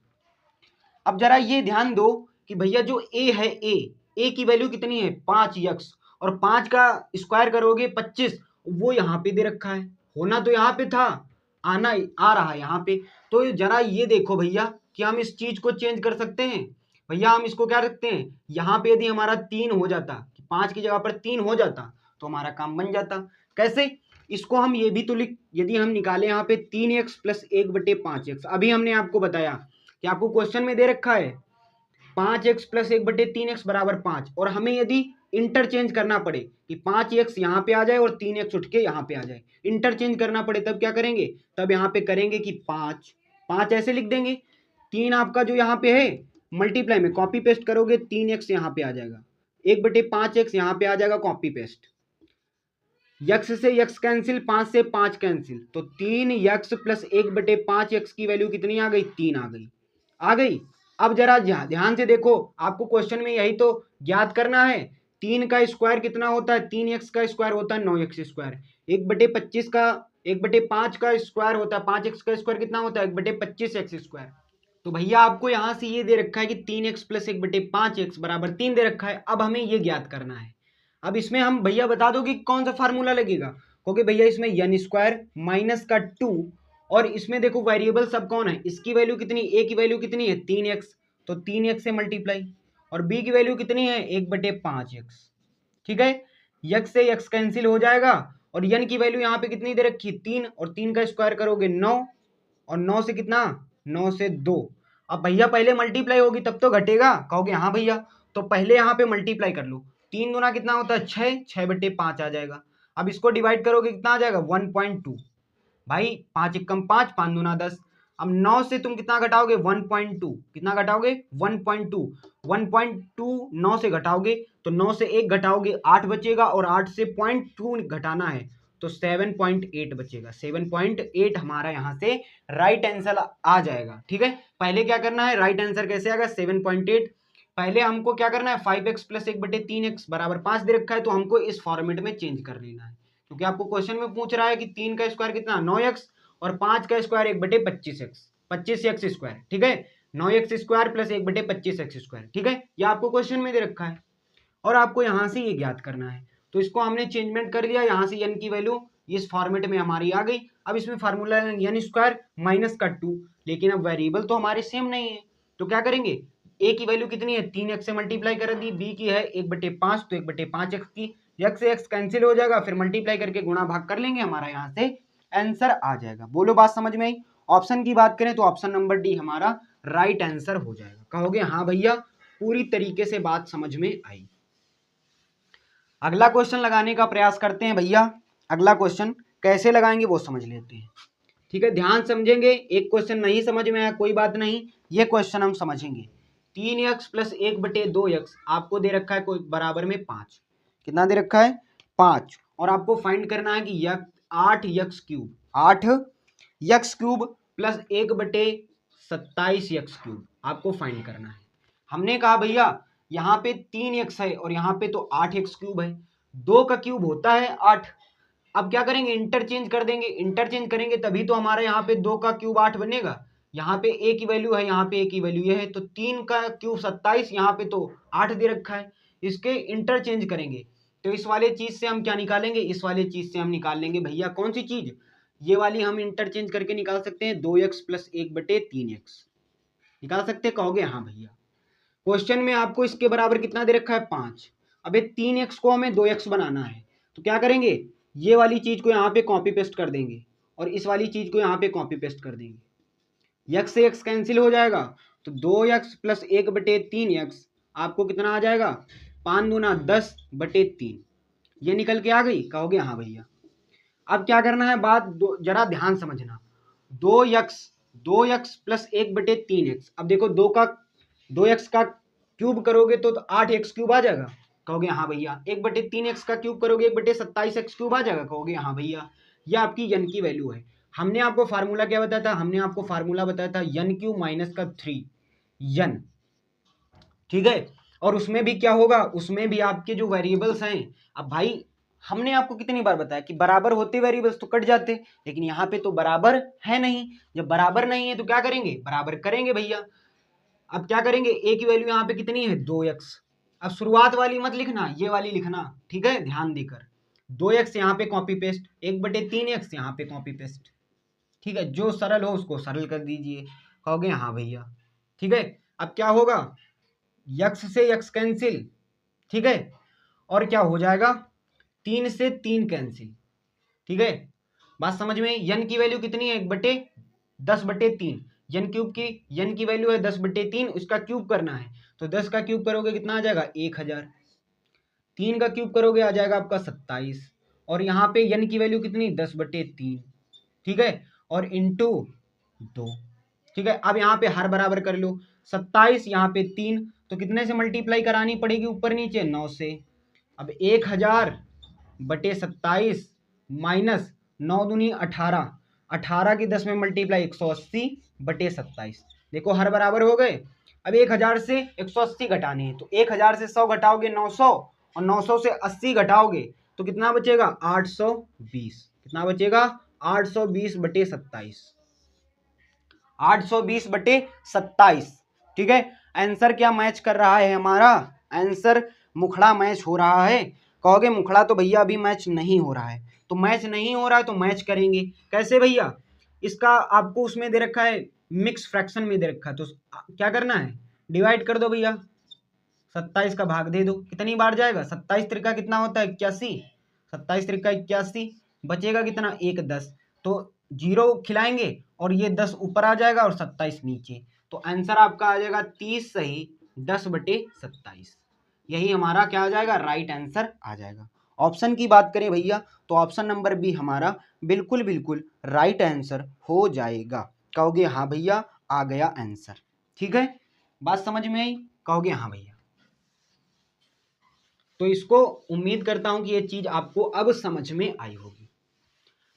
अब जरा ये ध्यान दो कि भैया जो a है, a की वैल्यू कितनी है 5x, और 5 का स्क्वायर करोगे 25, वो यहाँ पे दे रखा है, होना तो यहाँ पे था, आना आ रहा है यहाँ पे। तो जरा ये देखो भैया कि हम इस चीज को चेंज कर सकते हैं। भैया हम इसको क्या रखते हैं, यहाँ पे यदि हमारा 3 हो जाता, 5 की जगह पर 3 हो जाता, तो हमारा काम बन जाता। कैसे, इसको हम ये भी तो लिख, यदि हम निकाले यहाँ पे 3x प्लस 1/5x, अभी हमने आपको बताया कि आपको क्वेश्चन में दे रखा है 5x प्लस 1/3x बराबर 5, और हमें यदि इंटरचेंज करना पड़े कि 5x यहाँ पे आ जाए और 3x उठ के यहाँ पे आ जाए, इंटरचेंज करना पड़े, तब क्या करेंगे, तब यहाँ पे करेंगे कि 5 ऐसे लिख देंगे, 3 आपका जो यहाँ पे है मल्टीप्लाई में कॉपी पेस्ट करोगे, 3x यहाँ पे आ जाएगा, 1/5x यहाँ पे आ जाएगा, कॉपी पेस्ट, यक्स से यक्स कैंसिल, 5 से 5 कैंसिल, तो 3x प्लस 1/5x की वैल्यू कितनी आ गई, 3 आ गई, आ गई। अब जरा ध्यान से देखो, आपको क्वेश्चन में यही तो ज्ञात करना है, 3 का स्क्वायर कितना होता है, 3x का स्क्वायर होता है 9x², 1/25 का 1/5 का स्क्वायर होता है 5x का स्क्वायर कितना होता है 1/25x²। तो भैया आपको यहां से ये दे रखा है कि 3x प्लस 1/5x बराबर 3 दे रखा है, अब हमें ये ज्ञात करना है। अब इसमें हम भैया बता दो कि कौन सा फार्मूला लगेगा, क्योंकि भैया इसमें n² माइनस का 2, और इसमें देखो वेरिएबल सब कौन है, इसकी वैल्यू कितनी, a की वैल्यू कितनी है 3x, तो 3x से मल्टीप्लाई, और b की वैल्यू कितनी है 1/5x। ठीक है, x से x कैंसिल हो जाएगा, और n की वैल्यू यहाँ पे कितनी दे रखी है 3, और 3 का स्क्वायर करोगे 9, और 9 से कितना 9 से 2। अब भैया पहले मल्टीप्लाई होगी तब तो घटेगा, कहोगे हाँ भैया, तो पहले यहाँ पे मल्टीप्लाई कर लो। 3 दूना कितना होता है 6, 6/5 आ जाएगा। अब इसको डिवाइड करोगे कितना आ जाएगा 1.2। भाई 5 एकम 5, 5 दूना 10। अब 9 से तुम कितना घटाओगे 1.2, कितना घटाओगे 1.2, 1.2 9 से घटाओगे तो 9 से 1 घटाओगे 8 बचेगा, और 8 से 0.2 घटाना है तो 7.8 बचेगा। 7.8 हमारा यहाँ से राइट आंसर आ जाएगा। ठीक है, पहले क्या करना है, राइट आंसर कैसे आएगा 7.8, पहले हमको क्या करना है 5x + 1/3x = 5 दे रखा है, तो हमको इस फॉर्मेट में चेंज कर लेना है, क्योंकि आपको क्वेश्चन में पूछ रहा है कि 3 का स्क्वायर कितना 9x, और 5 का स्क्वायर 1/25x, 25x स्क्वायर। ठीक है, 9x स्क्वायर + 1/25x स्क्वायर। ठीक है, ये आपको क्वेश्चन में दे रखा है, और आपको यहाँ से ये ज्ञात करना है। तो इसको हमने चेंजमेंट कर लिया, यहाँ से n की वैल्यू इस फॉर्मेट में हमारी आ गई। अब इसमें फार्मूला n² माइनस का 2, लेकिन अब वेरिएबल तो हमारे सेम नहीं है, तो क्या करेंगे, a की वैल्यू कितनी है 3x से मल्टीप्लाई कर दी, b की है 1/5 तो 1/5x की, x से x कैंसिल हो जाएगा, फिर मल्टीप्लाई करके गुणा भाग कर लेंगे, हमारा यहाँ से आंसर आ जाएगा। बोलो बात समझ में आई। ऑप्शन की बात करें तो ऑप्शन नंबर डी हमारा राइट आंसर हो जाएगा। कहोगे हाँ भैया पूरी तरीके से बात समझ में आई। अगला क्वेश्चन लगाने का प्रयास करते हैं भैया। अगला क्वेश्चन कैसे लगाएंगे वो समझ लेते हैं। ठीक है, ध्यान समझेंगे, एक क्वेश्चन नहीं समझ में आया कोई बात नहीं, ये क्वेश्चन हम समझेंगे। 3x + 1/2x आपको दे रखा है कोई बराबर में 5, कितना दे रखा है 5, और आपको फाइंड करना है कि 8x³ 8x³ + 1/27x³ आपको फाइंड करना है। हमने कहा भैया यहाँ पे 3x है और यहाँ पे तो 8x³ है, 2 का क्यूब होता है 8। अब क्या करेंगे इंटरचेंज कर देंगे, इंटरचेंज करेंगे तभी तो हमारा यहाँ पे 2 का क्यूब 8 बनेगा। यहाँ पे a की वैल्यू है, यहाँ पे a की वैल्यू ये है, तो 3 का क्यूब 27, यहाँ पे तो 8 दे रखा है। इसके इंटरचेंज करेंगे तो इस वाले चीज से हम क्या निकालेंगे, इस वाले चीज से हम निकाल लेंगे भैया कौन सी चीज, ये वाली हम इंटरचेंज करके निकाल सकते हैं 2x + 1/3x निकाल सकते हैं। कहोगे हाँ भैया, क्वेश्चन में आपको इसके बराबर कितना दे रखा है 5। अब 3x को हमें 2x बनाना है, तो क्या करेंगे ये वाली चीज को यहाँ पे कॉपी पेस्ट कर देंगे, और इस वाली चीज को यहाँ पे कॉपी पेस्ट कर देंगे, x से x कैंसिल हो जाएगा, तो 2x + 1/3x आपको कितना आ जाएगा 5 दूना 10/3, ये निकल के आ गई। कहोगे हाँ भैया। अब क्या करना है बात जरा ध्यान समझना, 2x + 1/3x, अब देखो 2x का क्यूब करोगे तो 8x³ आ जाएगा। कहोगे हाँ भैया। 1/3x का क्यूब करोगे 1/27x³ आ जाएगा। कहोगे हाँ भैया। यह आपकी n की वैल्यू है। हमने आपको फार्मूला क्या बताया था, हमने आपको फार्मूला बताया था n³ - 3 n। ठीक है, और उसमें भी क्या होगा, उसमें भी आपके जो वेरिएबल्स हैं, अब भाई हमने आपको कितनी बार बताया कि बराबर होते वेरिएबल्स तो कट जाते, लेकिन यहाँ पे तो बराबर है नहीं। जब बराबर नहीं है तो क्या करेंगे, बराबर करेंगे भैया। अब क्या करेंगे, a की वैल्यू यहाँ पे कितनी है 2x। अब शुरुआत वाली मत लिखना, ये वाली लिखना, ठीक है ध्यान देकर। 2x यहाँ पे कॉपी पेस्ट, 1/3x यहाँ पे कॉपी पेस्ट। ठीक है, जो सरल हो उसको सरल कर दीजिए। कहोगे हाँ भैया। ठीक है, अब क्या होगा, x से x कैंसिल, ठीक है, और क्या हो जाएगा 3 से 3 कैंसिल। ठीक है, बात समझ में। n की वैल्यू कितनी है 1/10/3, n की वैल्यू है 10/3, उसका क्यूब करना है, तो 10 का क्यूब करोगे कितना आ जाएगा 1000, 3 का क्यूब करोगे आ जाएगा आपका 27, और यहाँ पे n की वैल्यू कितनी 10/3, ठीक है, और इंटू 2। ठीक है, अब यहाँ पे हर बराबर कर लो, 27 यहाँ पे 3, तो कितने से मल्टीप्लाई करानी पड़ेगी ऊपर नीचे 9 से। अब 1000/27 माइनस 9 दूनी 18, 18 की 10 में मल्टीप्लाई 180/27। देखो हर बराबर हो गए। अब 1000 से 180 घटाने हैं, तो 1000 से 100 घटाओगे 900, और 900 से 80 घटाओगे तो कितना बचेगा 820। कितना बचेगा 820/27, 820/27। ठीक है, आंसर क्या मैच कर रहा है हमारा, आंसर मुखड़ा मैच हो रहा है। कहोगे मुखड़ा तो भैया अभी मैच नहीं हो रहा है, तो मैच नहीं हो रहा है तो मैच करेंगे कैसे भैया, इसका आपको उसमें दे रखा है मिक्स फ्रैक्शन में दे रखा है, तो क्या करना है डिवाइड कर दो भैया, 27 का भाग दे दो, कितनी बार जाएगा, 27 त्रिका कितना होता है 81, 27 त्रिका 81, बचेगा कितना 1 10, तो 0 खिलाएंगे और ये 10 ऊपर आ जाएगा और 27 नीचे, तो आंसर आपका आ जाएगा 30 सही 10/27, यही हमारा क्या आ जाएगा, राइट आंसर आ जाएगा। ऑप्शन की बात करें भैया तो ऑप्शन नंबर बी हमारा बिल्कुल बिल्कुल राइट आंसर हो जाएगा। कहोगे हाँ भैया आ गया आंसर, ठीक है, बात समझ में आई, कहोगे हाँ भैया। तो इसको उम्मीद करता हूं कि ये चीज आपको अब समझ में आई होगी।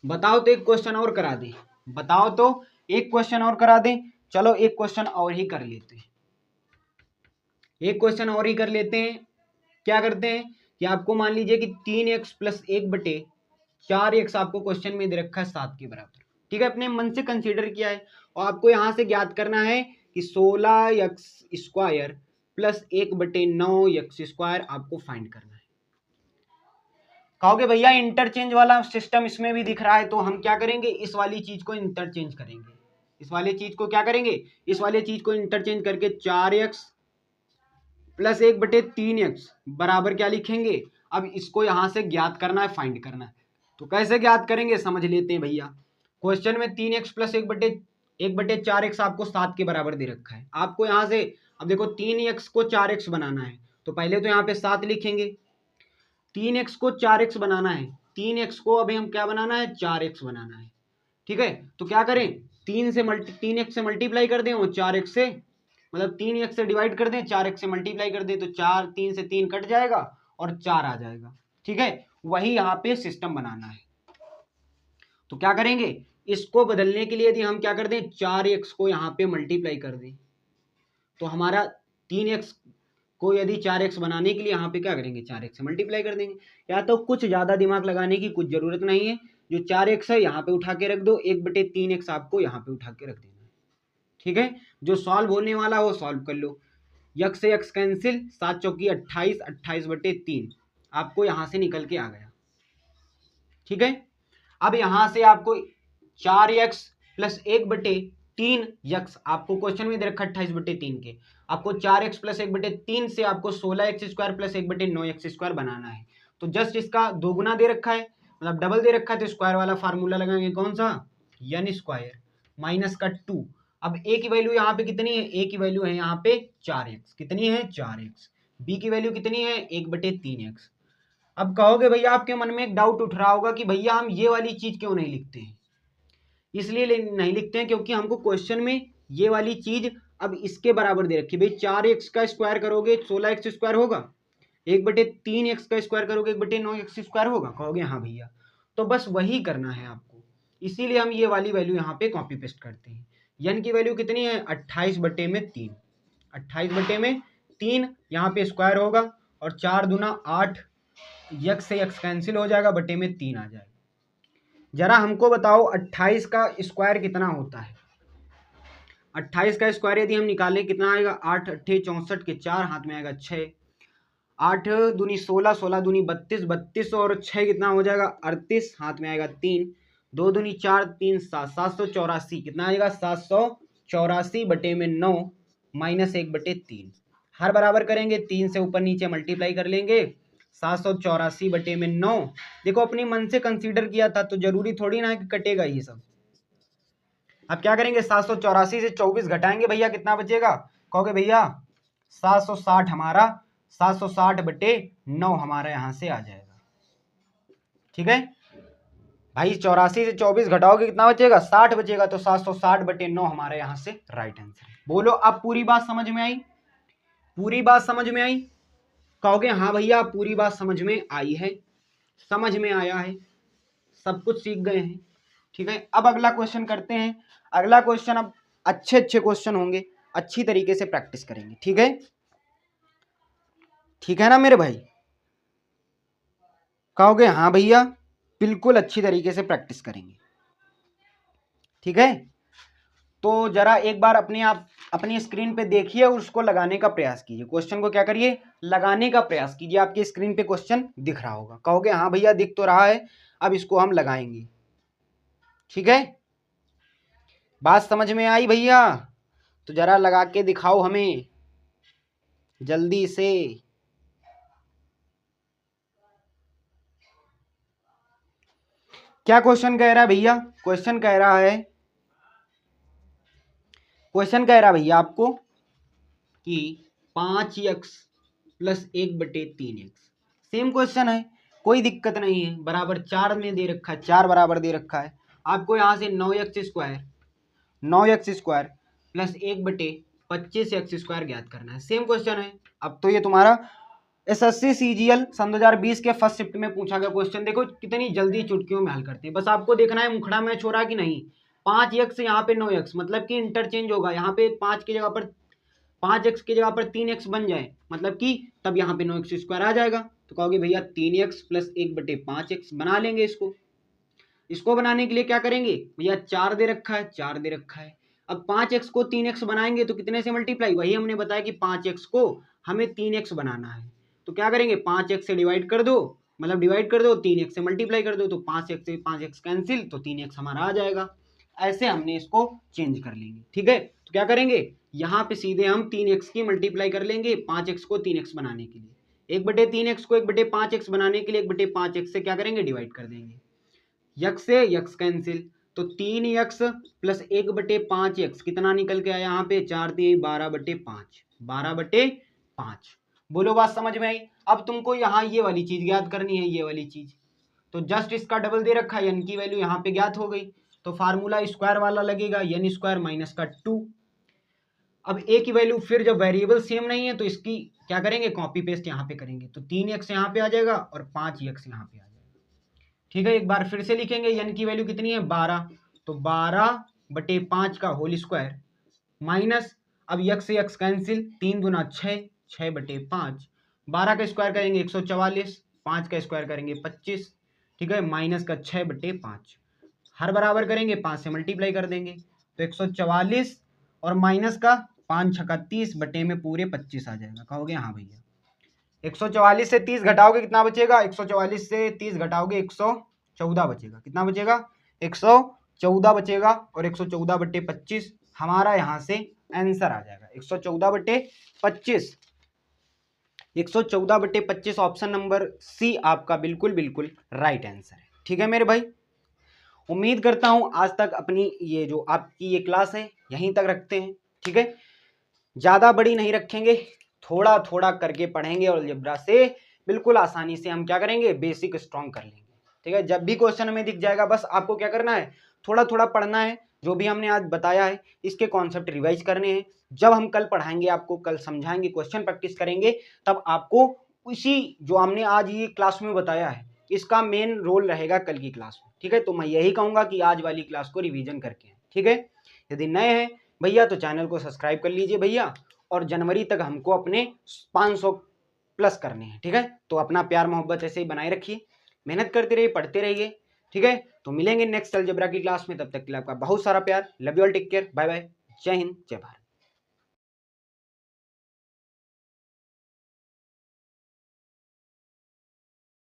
बताओ तो एक क्वेश्चन और करा दें, बताओ तो एक क्वेश्चन और करा दें, चलो एक क्वेश्चन और ही कर लेते हैं, एक क्वेश्चन और ही कर लेते हैं। क्या करते हैं कि आपको मान लीजिए कि 3x + 1/4x आपको क्वेश्चन में दे रखा है 7 के बराबर, ठीक है, अपने मन से कंसीडर किया है और आपको यहां से ज्ञात करना है कि 16x² + 1/9x² आपको फाइंड करना है। कहोगे भैया इंटरचेंज वाला सिस्टम इसमें भी दिख रहा है, तो हम क्या करेंगे, इस वाली चीज को इंटरचेंज करेंगे, इस वाली चीज को क्या करेंगे, इस वाली चीज को इंटरचेंज करके 4x + 1/3x बराबर क्या लिखेंगे, अब इसको यहां से ज्ञात करना है, फाइंड करना है, तो कैसे ज्ञात करेंगे समझ लेते हैं भैया। क्वेश्चन में 3x + 1/4x आपको 7 के बराबर दे रखा है, आपको यहां से अब देखो 3x को 4x बनाना है, तो पहले तो यहाँ पे 7 लिखेंगे, 3x को 4x बनाना है, 3x को अभी हम क्या बनाना है 4x बनाना है, ठीक है, तो क्या करें 3x से मल्टीप्लाई कर दें और 4x से, मतलब 3x से डिवाइड कर दें, 4x से मल्टीप्लाई कर दें, तो 4 3 से 3 कट जाएगा और 4 आ जाएगा, ठीक है, वही यहाँ पे सिस्टम बनाना है। तो क्या करेंगे, इसको बदलने के लिए यदि हम क्या कर दें 4x को यहाँ पे मल्टीप्लाई कर दें, तो हमारा 3x को यदि 4x बनाने के लिए यहाँ पे क्या करेंगे 4x से मल्टीप्लाई कर देंगे, या तो कुछ ज़्यादा दिमाग लगाने की कुछ ज़रूरत नहीं है, जो 4x है यहाँ पे उठा के रख दो, 1/3x आपको यहाँ पे उठा के रख देना है, ठीक है, जो सॉल्व होने वाला हो सॉल्व कर लो, यक्स से यक्स कैंसिल, 7 चौकी 28, 28/3 आपको यहाँ से निकल के आ गया, ठीक है। अब यहाँ से आपको 4x + 1/3x आपको क्वेश्चन में दे रखा 28/3 के, आपको 4x + 1/3 से आपको 16x² + 1/9x² बनाना है, तो जस्ट इसका दोगुना दे रखा है, मतलब डबल दे रखा है, तो स्क्वायर वाला फार्मूला लगाएंगे, कौन सा, n² - 2। अब a की वैल्यू यहाँ पे कितनी है, a की वैल्यू है यहाँ पे 4x, कितनी है 4x, b की वैल्यू कितनी है 1/3x। अब कहोगे भैया आपके मन में एक डाउट उठ रहा होगा कि भैया हम ये वाली चीज क्यों नहीं लिखते हैं, इसलिए नहीं लिखते हैं क्योंकि हमको क्वेश्चन में ये वाली चीज अब इसके बराबर दे रखी है, भाई 4x का स्क्वायर करोगे 16x² होगा, 1/3x का स्क्वायर करोगे 1/9x² होगा, कहोगे हाँ भैया, तो बस वही करना है आपको, इसीलिए हम ये वाली वैल्यू यहाँ पे कॉपी पेस्ट करते हैं। n की वैल्यू कितनी है 28/3, 28/3 यहाँ पे स्क्वायर होगा और 4 दूना 8, यक्स से यक्स कैंसिल हो जाएगा, बटे में 3 आ जाएगा। जरा हमको बताओ 28 का स्क्वायर कितना होता है, 28 का स्क्वायर यदि हम निकालें कितना आएगा, 8 8 64 के 4 हाथ में आएगा 6, 8 दूनी 16, 16 दूनी 32, 32 और 6 कितना हो जाएगा 38, हाथ में आएगा 3, 2 दूनी 4 3 7, 784 कितना आएगा 784/9 - 1/3, हर बराबर करेंगे 3 से ऊपर नीचे मल्टीप्लाई कर लेंगे, 784/9, देखो अपने मन से कंसीडर किया था तो जरूरी थोड़ी ना है कि कटेगा ये सब। अब क्या करेंगे 784 से 24 घटाएंगे भैया कितना बचेगा, कहोगे भैया 760, हमारा 760/9 हमारा यहां से आ जाएगा, ठीक है भाई, 84 से 24 घटाओगे कितना बचेगा 60 बचेगा, तो 760/9 हमारे यहां से राइट आंसर। बोलो अब पूरी बात समझ में आई, पूरी बात समझ में आई, कहोगे हाँ भैया पूरी बात समझ में आई है, समझ में आया है, सब कुछ सीख गए हैं, ठीक है। अब अगला क्वेश्चन करते हैं, अगला क्वेश्चन अब अच्छे अच्छे क्वेश्चन होंगे, अच्छी तरीके से प्रैक्टिस करेंगे, ठीक है, ठीक है ना मेरे भाई, कहोगे हाँ भैया बिल्कुल अच्छी तरीके से प्रैक्टिस करेंगे, ठीक है। तो जरा एक बार अपने आप अपनी स्क्रीन पे देखिए और उसको लगाने का प्रयास कीजिए, क्वेश्चन को क्या करिए लगाने का प्रयास कीजिए, आपकी स्क्रीन पे क्वेश्चन दिख रहा होगा, कहोगे हाँ भैया दिख तो रहा है, अब इसको हम लगाएंगे, ठीक है, बात समझ में आई भैया, तो जरा लगा के दिखाओ हमें, जल्दी से। क्या क्वेश्चन कह रहा है भैया? क्वेश्चन कह रहा भैया आपको कि 5x plus 1/3x। Same question है, कोई दिक्कत नहीं है। बराबर 4 में दे रखा है, 4 बराबर दे रखा है आपको। यहाँ से 9x² प्लस 1/25x² ज्ञात करना है। सेम क्वेश्चन है। अब तो ये तुम्हारा SSC CGL सन 2020 के फर्स्ट शिफ्ट में पूछा गया क्वेश्चन। देखो कितनी जल्दी चुटकियों में हल करते हैं। बस आपको देखना है मुखड़ा मैच हो रहा कि नहीं। 5x यहाँ पे 9x, मतलब कि इंटरचेंज होगा। यहाँ पे 5 की जगह पर 5x की जगह पर 3x बन जाए, मतलब कि तब यहाँ पे 9x² आ जाएगा। तो कहोगे भैया 3x प्लस 1/5x बना लेंगे। इसको बनाने के लिए क्या करेंगे भैया? 4 दे रखा है, 4 दे रखा है। अब 5x को 3x बनाएंगे तो कितने से मल्टीप्लाई? वही हमने बताया कि 5x को हमें 3x बनाना है। तो क्या करेंगे? 5x से डिवाइड कर दो, मतलब डिवाइड कर दो, 3x से मल्टीप्लाई कर दो, तो 5x से 5x कैंसिल, तो 3x हमारा आ जाएगा। ऐसे हमने इसको चेंज कर लेंगे। ठीक है, तो क्या करेंगे? यहाँ पे सीधे हम 3x की मल्टीप्लाई कर लेंगे 5x को 3x बनाने के लिए। 1/3x को 1/5x बनाने के लिए 1/5x से क्या करेंगे? डिवाइड कर देंगे। यक्स से यक्स कैंसिल, तो 3x प्लस 1/5x कितना निकल के आया यहाँ पे? 4 3 12/5, 12/5। बोलो बात समझ में आई? अब तुमको यहाँ ये वाली चीज याद करनी है, ये वाली चीज। तो जस्ट इसका डबल दे रखा है, n की वैल्यू यहाँ पे ज्ञात हो गई। तो फार्मूला स्क्वायर वाला लगेगा, n² माइनस का 2। अब a की वैल्यू फिर जब वेरिएबल सेम नहीं है तो इसकी क्या करेंगे? कॉपी पेस्ट यहाँ पे करेंगे। तो 3x यहाँ पे आ जाएगा और 5x यहाँ पे आ जाएगा। ठीक है, एक बार फिर से लिखेंगे। n की वैल्यू कितनी है? 12, तो 12/5 का होल स्क्वायर माइनस, अब यक्स से यक्स कैंसिल, 3 दूना 6, 6/5। 12 का स्क्वायर करेंगे 144, 5 का स्क्वायर करेंगे 25। ठीक है, माइनस का 6/5, हर बराबर करेंगे 5 से मल्टीप्लाई कर देंगे, तो 144 और माइनस का 5 छक्का 30 बटे में पूरे 25 आ जाएगा। कहोगे हाँ भैया। 144 से 30 घटाओगे कितना बचेगा? 144 से 30 घटाओगे 114 बचेगा। कितना बचेगा? 114 बचेगा, और 114/25 हमारा यहाँ से आंसर आ जाएगा। 114/25, 114/25 ऑप्शन नंबर सी आपका बिल्कुल बिल्कुल राइट आंसर है। ठीक है मेरे भाई, उम्मीद करता हूं आज तक अपनी ये जो आपकी ये क्लास है यहीं तक रखते हैं। ठीक है, ज्यादा बड़ी नहीं रखेंगे, थोड़ा थोड़ा करके पढ़ेंगे और अलजेब्रा से बिल्कुल आसानी से हम क्या करेंगे? बेसिक स्ट्रॉन्ग कर लेंगे। ठीक है, जब भी क्वेश्चन हमें दिख जाएगा बस आपको क्या करना है? थोड़ा थोड़ा पढ़ना है। जो भी हमने आज बताया है इसके कॉन्सेप्ट रिवाइज करने हैं। जब हम कल पढ़ाएंगे, आपको कल समझाएंगे, क्वेश्चन प्रैक्टिस करेंगे, तब आपको उसी जो हमने आज ये क्लास में बताया है इसका मेन रोल रहेगा कल की क्लास में। ठीक है, तो मैं यही कहूंगा कि आज वाली क्लास को रिवीजन करके। ठीक है, यदि नए हैं भैया तो चैनल को सब्सक्राइब कर लीजिए भैया, और जनवरी तक हमको अपने 500 प्लस करने हैं। ठीक है, तो अपना प्यार मोहब्बत ऐसे ही बनाए रखिए, मेहनत करते रहिए, पढ़ते रहिए। ठीक है, तो मिलेंगे नेक्स्ट अलजेब्रा की क्लास में, तब तक के लिए आपका बहुत सारा प्यार। Love you all, take care, bye bye, जय हिंद, जय भारत।